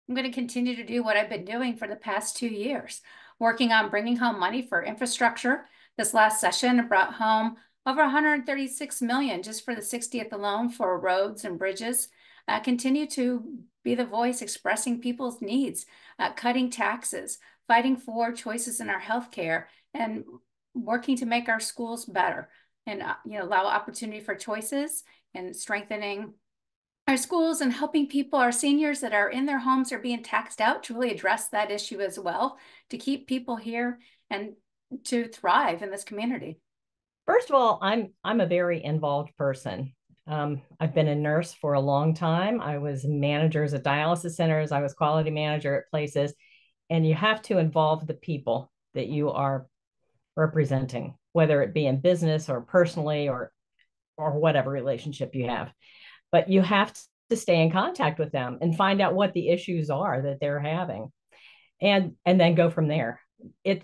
I'm going to continue to do what I've been doing for the past 2 years, working on bringing home money for infrastructure. This last session brought home over 136 million just for the 60th alone for roads and bridges. Continue to be the voice expressing people's needs, cutting taxes, fighting for choices in our healthcare, and working to make our schools better and allow opportunity for choices and strengthening our schools and helping people, our seniors that are in their homes are being taxed out, to really address that issue as well, to keep people here and to thrive in this community. First of all, I'm a very involved person. I've been a nurse for a long time. I was managers at dialysis centers. I was quality manager at places, and you have to involve the people that you are representing, whether it be in business or personally or whatever relationship you have. But you have to stay in contact with them and find out what the issues are that they're having, and then go from there.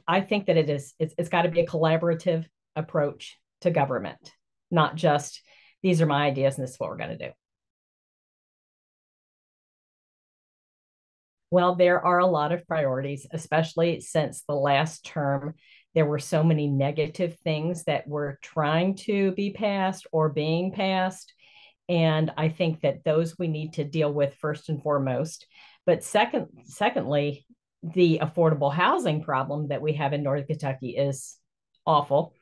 I think that it's got to be a collaborative approach to government, not just these are my ideas and this is what we're going to do. Well, there are a lot of priorities, especially since the last term. There were so many negative things that were trying to be passed or being passed. And I think that those we need to deal with first and foremost. But secondly, the affordable housing problem that we have in Northern Kentucky is awful.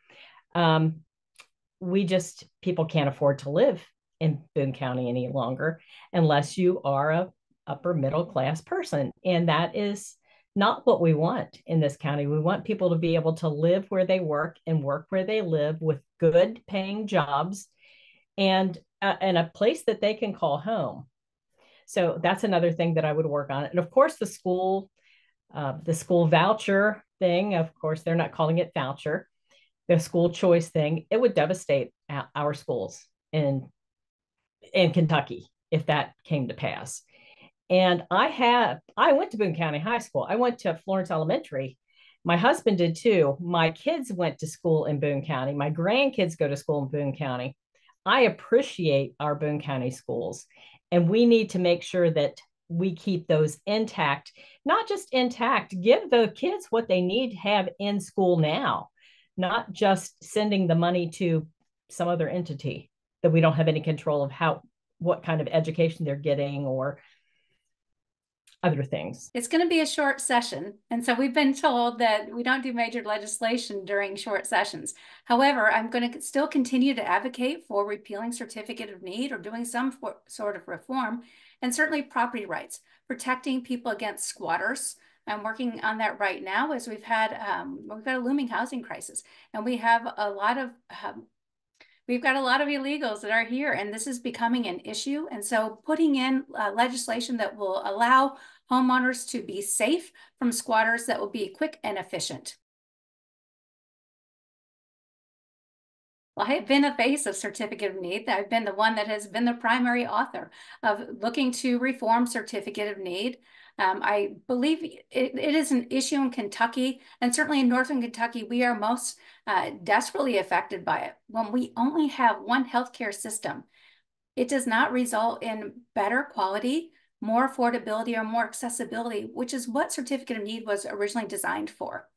People can't afford to live in Boone County any longer unless you are a upper middle class person. And that is not what we want in this county. We want people to be able to live where they work and work where they live with good paying jobs and a place that they can call home. So that's another thing that I would work on. And of course, the school voucher thing, of course, they're not calling it voucher, the school choice thing, it would devastate our schools in Kentucky if that came to pass. And I went to Boone County High School. I went to Florence Elementary. My husband did too. My kids went to school in Boone County. My grandkids go to school in Boone County. I appreciate our Boone County schools, and we need to make sure that we keep those intact, not just intact, give the kids what they need to have in school now, not just sending the money to some other entity that we don't have any control of what kind of education they're getting or other things. It's going to be a short session. And so we've been told that we don't do major legislation during short sessions. However, I'm going to still continue to advocate for repealing certificate of need or doing some sort of reform, and certainly property rights, protecting people against squatters. I'm working on that right now as we've got a looming housing crisis, and we've got a lot of illegals that are here, and this is becoming an issue. And so putting in legislation that will allow homeowners to be safe from squatters, that will be quick and efficient. Well, I have been a face of certificate of need. I've been the one that has been the primary author of looking to reform certificate of need. I believe it is an issue in Kentucky, and certainly in Northern Kentucky, we are most desperately affected by it. When we only have one healthcare system, it does not result in better quality, more affordability, or more accessibility, which is what certificate of need was originally designed for.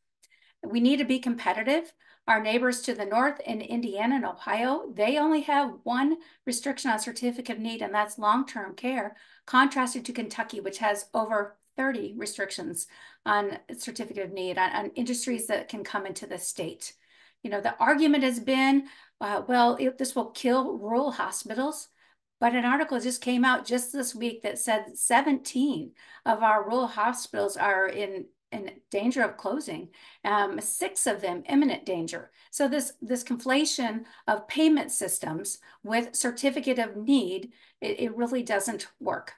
We need to be competitive. Our neighbors to the north in Indiana and Ohio, they only have one restriction on certificate of need, and that's long-term care, contrasted to Kentucky, which has over 30 restrictions on certificate of need, on industries that can come into the state. The argument has been, this will kill rural hospitals. But an article just came out just this week that said 17 of our rural hospitals are in danger of closing, 6 of them imminent danger. So this conflation of payment systems with certificate of need, it really doesn't work.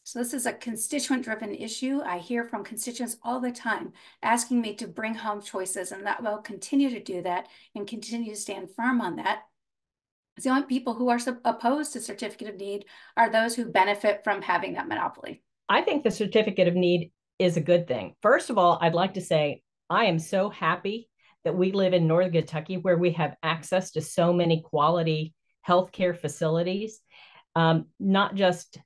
So this is a constituent-driven issue. I hear from constituents all the time asking me to bring home choices, and that will continue to do that and continue to stand firm on that. The only people who are opposed to certificate of need are those who benefit from having that monopoly. I think the certificate of need is a good thing. First of all, I'd like to say I am so happy that we live in Northern Kentucky where we have access to so many quality healthcare facilities, not just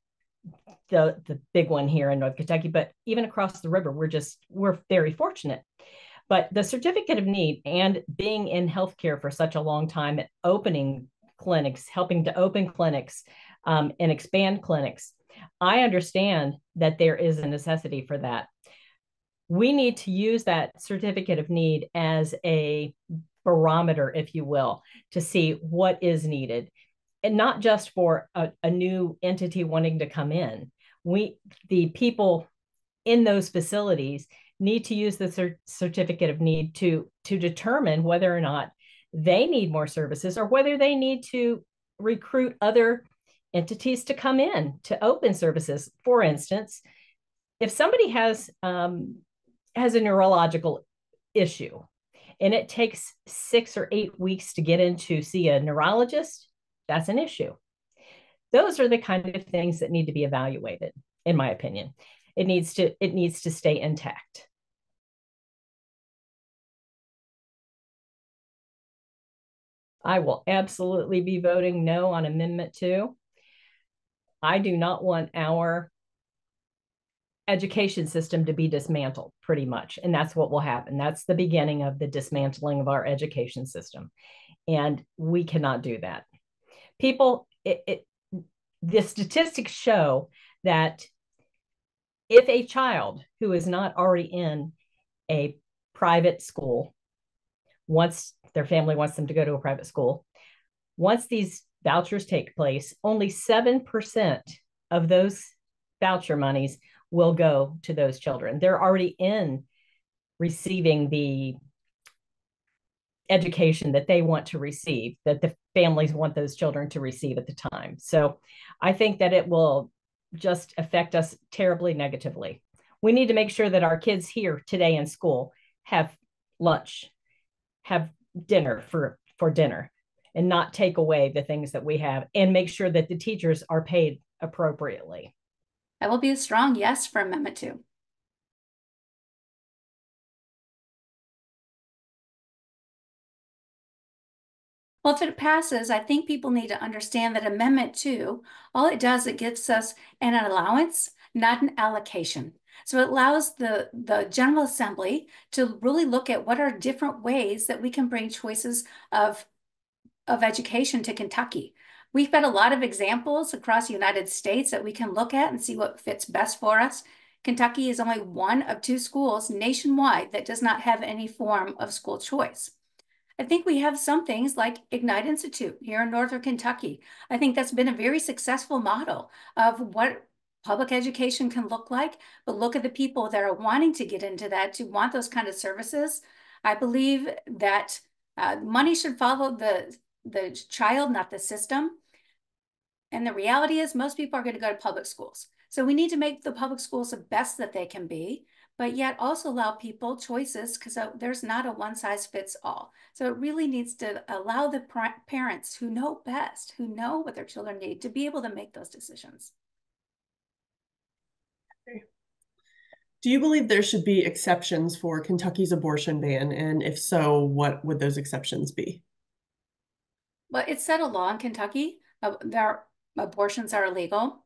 the big one here in North Kentucky, but even across the river, we're very fortunate. But the certificate of need and being in healthcare for such a long time, opening clinics, helping to open clinics and expand clinics, I understand that there is a necessity for that. We need to use that certificate of need as a barometer, if you will, to see what is needed, and not just for a new entity wanting to come in. The people in those facilities need to use the certificate of need to determine whether or not they need more services or whether they need to recruit other entities to come in to open services. For instance, if somebody has a neurological issue and it takes 6 or 8 weeks to get in to see a neurologist, that's an issue. Those are the kind of things that need to be evaluated, in my opinion. It needs to stay intact. I will absolutely be voting no on Amendment 2. I do not want our education system to be dismantled, pretty much. And that's what will happen. That's the beginning of the dismantling of our education system. And we cannot do that. The statistics show that if a child who is not already in a private school, once their family wants them to go to a private school, once these vouchers take place, only 7% of those voucher monies will go to those children. They're already in receiving the education that they want to receive, that the families want those children to receive at the time. So I think that it will just affect us terribly negatively. We need to make sure that our kids here today in school have lunch, have dinner for dinner, and not take away the things that we have, and make sure that the teachers are paid appropriately. I will be a strong yes for Amendment 2. Well, if it passes, I think people need to understand that Amendment 2, all it does, it gives us an allowance, not an allocation. So it allows the General Assembly to really look at what are different ways that we can bring choices of education to Kentucky. We've got a lot of examples across the United States that we can look at and see what fits best for us. Kentucky is only one of 2 schools nationwide that does not have any form of school choice. I think we have some things like Ignite Institute here in Northern Kentucky. I think that's been a very successful model of what public education can look like, but look at the people that are wanting to get into that, to want those kind of services. I believe that money should follow the child, not the system. And the reality is most people are going to go to public schools. So we need to make the public schools the best that they can be, but yet also allow people choices, because there's not a one size fits all. So it really needs to allow the parents who know best, who know what their children need, to be able to make those decisions. Do you believe there should be exceptions for Kentucky's abortion ban? And if so, what would those exceptions be? Well, it's set a law in Kentucky. Their abortions are illegal.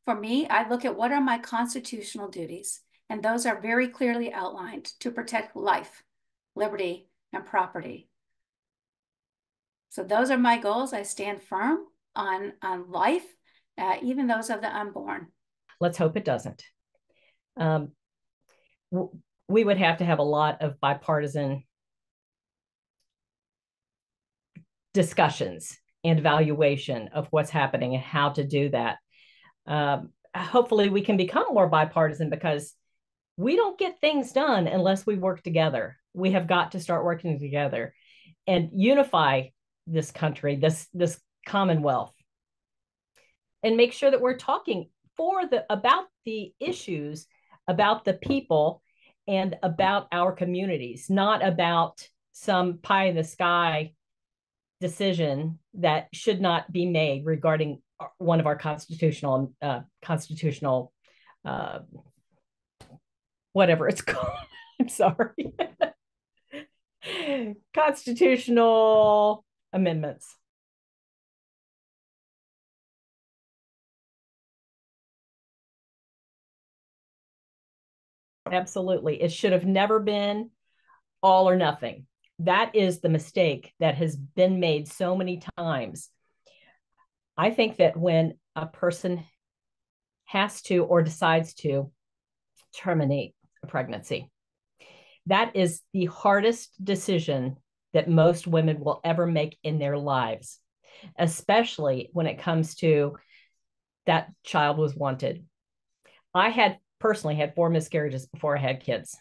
For me, I look at what are my constitutional duties, and those are very clearly outlined to protect life, liberty, and property. So those are my goals. I stand firm on life, even those of the unborn. Let's hope it doesn't. We would have to have a lot of bipartisan discussions and evaluation of what's happening and how to do that. Hopefully we can become more bipartisan, because we don't get things done unless we work together. We have got to start working together and unify this country, this Commonwealth, and make sure that we're talking about the issues, about the people, and about our communities, not about some pie in the sky decision that should not be made regarding one of our constitutional whatever it's called. I'm sorry. Constitutional amendments. Absolutely. It should have never been all or nothing. That is the mistake that has been made so many times. I think that when a person has to or decides to terminate a pregnancy, that is the hardest decision that most women will ever make in their lives, especially when it comes to that child was wanted. I had personally had 4 miscarriages before I had kids.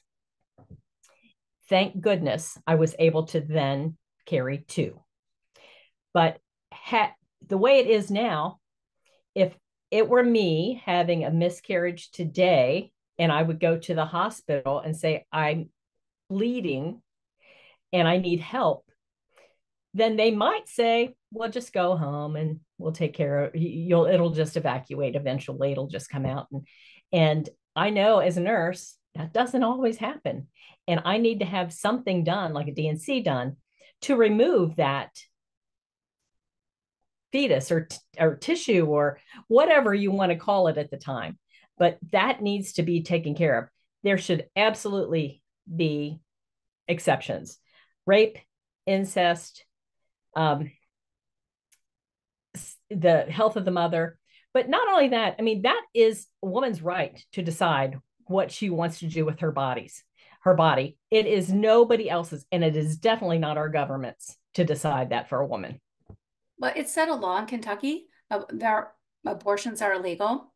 Thank goodness I was able to then carry 2. But the way it is now, if it were me having a miscarriage today and I would go to the hospital and say, I'm bleeding and I need help, then they might say, well, just go home and we'll take care of you'll it'll just evacuate eventually, it'll just come out. And I know as a nurse that doesn't always happen, and I need to have something done like a DNC done to remove that fetus or tissue or whatever you want to call it at the time, but that needs to be taken care of. There should absolutely be exceptions. Rape, incest, the health of the mother. But not only that, I mean, that is a woman's right to decide what she wants to do with her body. It is nobody else's, and it is definitely not our government's to decide that for a woman. Well, it's set a law in Kentucky. Their abortions are illegal.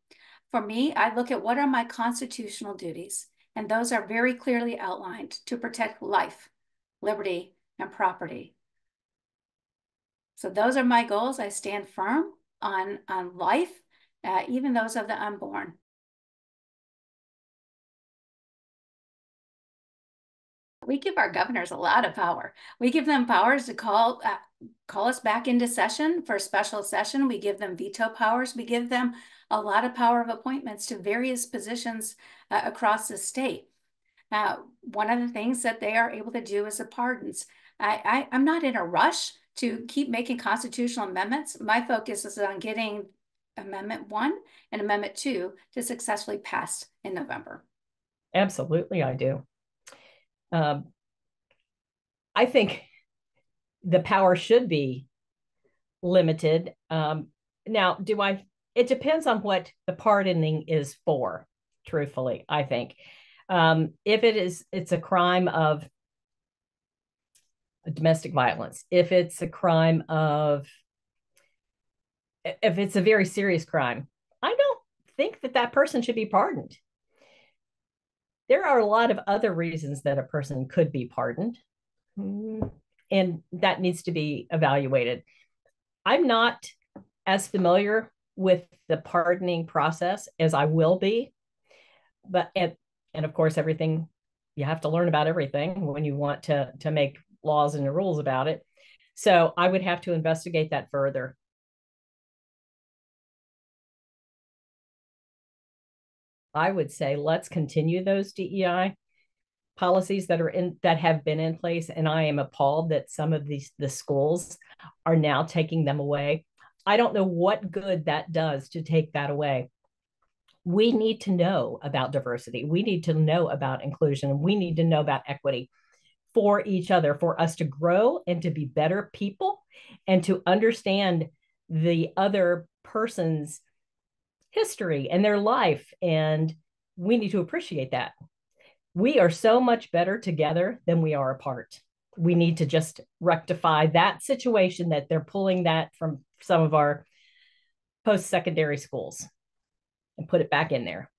For me, I look at what are my constitutional duties, and those are very clearly outlined to protect life, liberty, and property. So those are my goals. I stand firm on life, even those of the unborn. We give our governors a lot of power. We give them powers to call us back into session for a special session. We give them veto powers. We give them a lot of power of appointments to various positions across the state. One of the things that they are able to do is the pardons. I'm not in a rush to keep making constitutional amendments. My focus is on getting Amendment 1 and Amendment 2 to successfully pass in November. Absolutely, I do. I think the power should be limited. Now, it depends on what the pardoning is for, truthfully, I think. If it's a crime of domestic violence, if it's a very serious crime, I don't think that person should be pardoned. There are a lot of other reasons that a person could be pardoned, and that needs to be evaluated. I'm not as familiar with the pardoning process as I will be, but and of course everything, you have to learn about everything when you want to make laws and rules about it. So I would have to investigate that further. I would say let's continue those DEI policies that have been in place, and I am appalled that some of the schools are now taking them away. I don't know what good that does to take that away. We need to know about diversity. We need to know about inclusion. We need to know about equity for each other, for us to grow and to be better people and to understand the other person's history and their life. And we need to appreciate that. We are so much better together than we are apart. We need to just rectify that situation that they're pulling that from some of our post-secondary schools and put it back in there.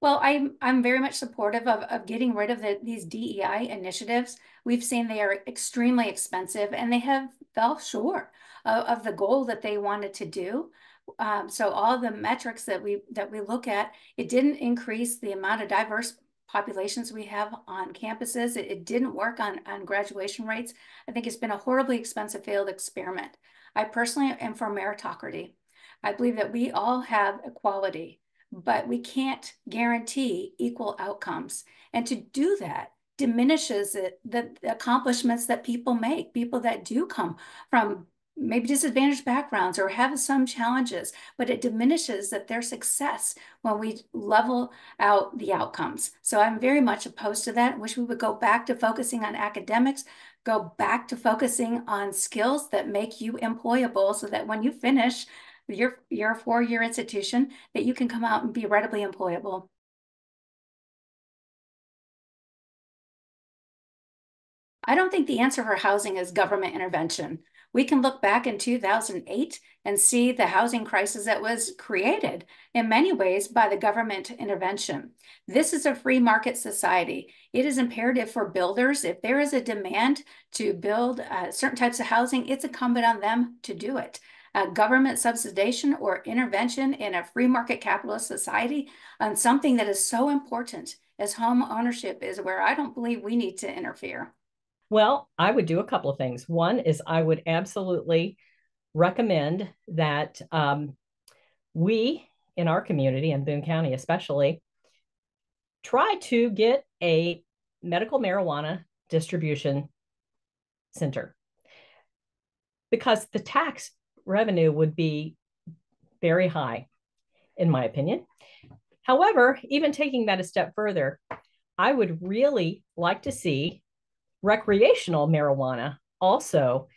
Well, I'm very much supportive of getting rid of these DEI initiatives. We've seen they are extremely expensive, and they have fell short of the goal that they wanted to do. So all the metrics that we look at, it didn't increase the amount of diverse populations we have on campuses. It didn't work on graduation rates. I think it's been a horribly expensive failed experiment. I personally am for meritocracy. I believe that we all have equality, but we can't guarantee equal outcomes. And to do that diminishes the accomplishments that people make, people that do come from maybe disadvantaged backgrounds or have some challenges, but it diminishes that their success when we level out the outcomes. So I'm very much opposed to that. I wish we would go back to focusing on academics, go back to focusing on skills that make you employable so that when you finish your four-year institution, that you can come out and be readily employable. I don't think the answer for housing is government intervention. We can look back in 2008 and see the housing crisis that was created in many ways by the government intervention. This is a free market society. It is imperative for builders. If there is a demand to build certain types of housing, it's incumbent on them to do it. Government subsidization or intervention in a free market capitalist society on something that is so important as home ownership is where I don't believe we need to interfere. Well, I would do a couple of things. One is I would absolutely recommend that we in our community, in Boone County especially, try to get a medical marijuana distribution center, because the tax revenue would be very high, in my opinion. However, even taking that a step further, I would really like to see recreational marijuana also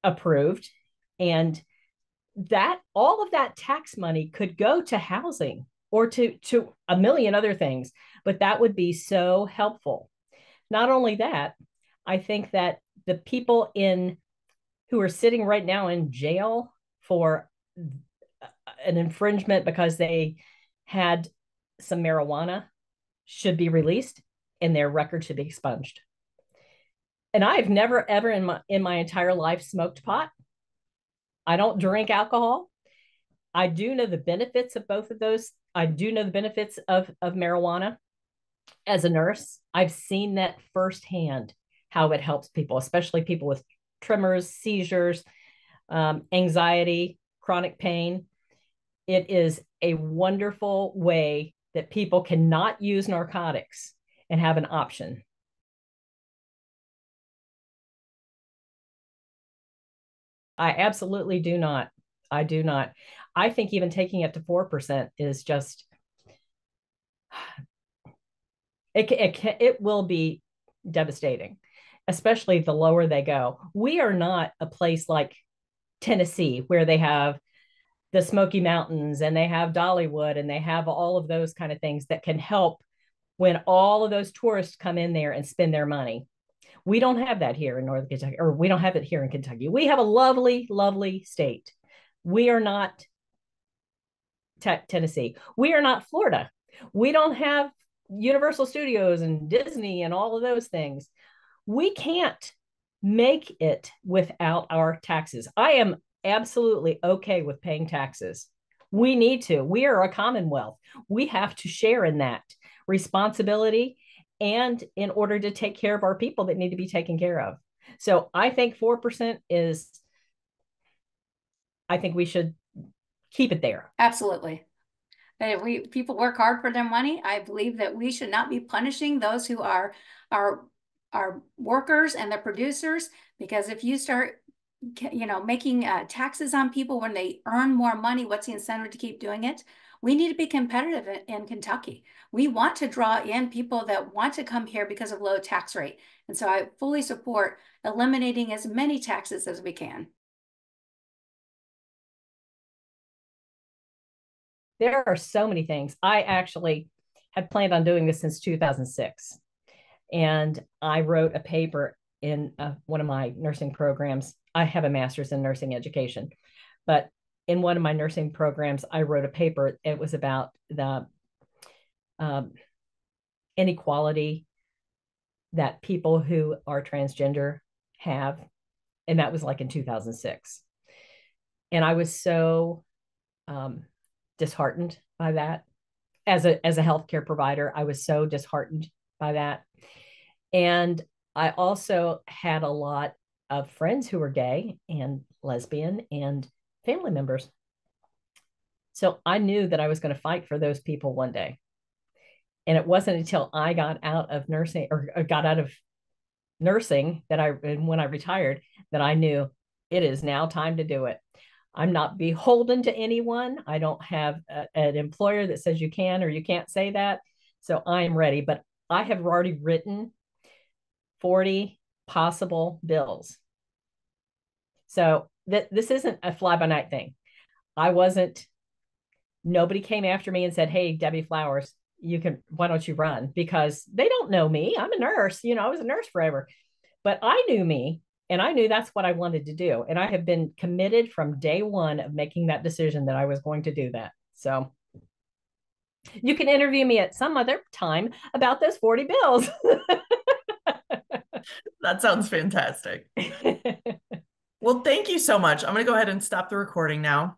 approved, and that all of that tax money could go to housing or to a million other things, but that would be so helpful. Not only that, I think that the people in who are sitting right now in jail for an infringement because they had some marijuana should be released and their record should be expunged. And I've never ever in my entire life smoked pot. I don't drink alcohol. I do know the benefits of both of those. I do know the benefits of marijuana. As a nurse, I've seen that firsthand, how it helps people, especially people with tremors, seizures, anxiety, chronic pain. It is a wonderful way that people cannot use narcotics and have an option. I absolutely do not. I do not. I think even taking it to 4% is just, it will be devastating, especially the lower they go. We are not a place like Tennessee where they have the Smoky Mountains and they have Dollywood and they have all of those kind of things that can help when all of those tourists come in there and spend their money. We don't have that here in Northern Kentucky, or we don't have it here in Kentucky. We have a lovely, lovely state. We are not Tennessee. We are not Florida. We don't have Universal Studios and Disney and all of those things. We can't make it without our taxes. I am absolutely okay with paying taxes. We need to. We are a commonwealth. We have to share in that responsibility and in order to take care of our people that need to be taken care of. So I think 4% is, I think we should keep it there. Absolutely. That if people work hard for their money, I believe that we should not be punishing those who are our workers and the producers, because if you start making taxes on people when they earn more money, what's the incentive to keep doing it? We need to be competitive in Kentucky. We want to draw in people that want to come here because of low tax rate. And so I fully support eliminating as many taxes as we can. There are so many things. I actually had planned on doing this since 2006. And I wrote a paper in one of my nursing programs. I have a master's in nursing education, but in one of my nursing programs, I wrote a paper. It was about the inequality that people who are transgender have. And that was like in 2006. And I was so disheartened by that. As a healthcare provider, I was so disheartened by that. And I also had a lot of friends who were gay and lesbian and family members. So I knew that I was going to fight for those people one day. And it wasn't until I got out of nursing or got out of nursing that when I retired, that I knew It is now time to do it. I'm not beholden to anyone. I don't have an employer that says you can or you can't say that. So I'm ready, but I have already written 40 possible bills. So this isn't a fly by night thing. Nobody came after me and said, "Hey, Debbie Flowers, why don't you run?" Because they don't know me. I'm a nurse. I was a nurse forever, but I knew me and I knew that's what I wanted to do. And I have been committed from day one of making that decision that I was going to do that. So you can interview me at some other time about those 40 bills. That sounds fantastic. Well, thank you so much. I'm going to go ahead and stop the recording now.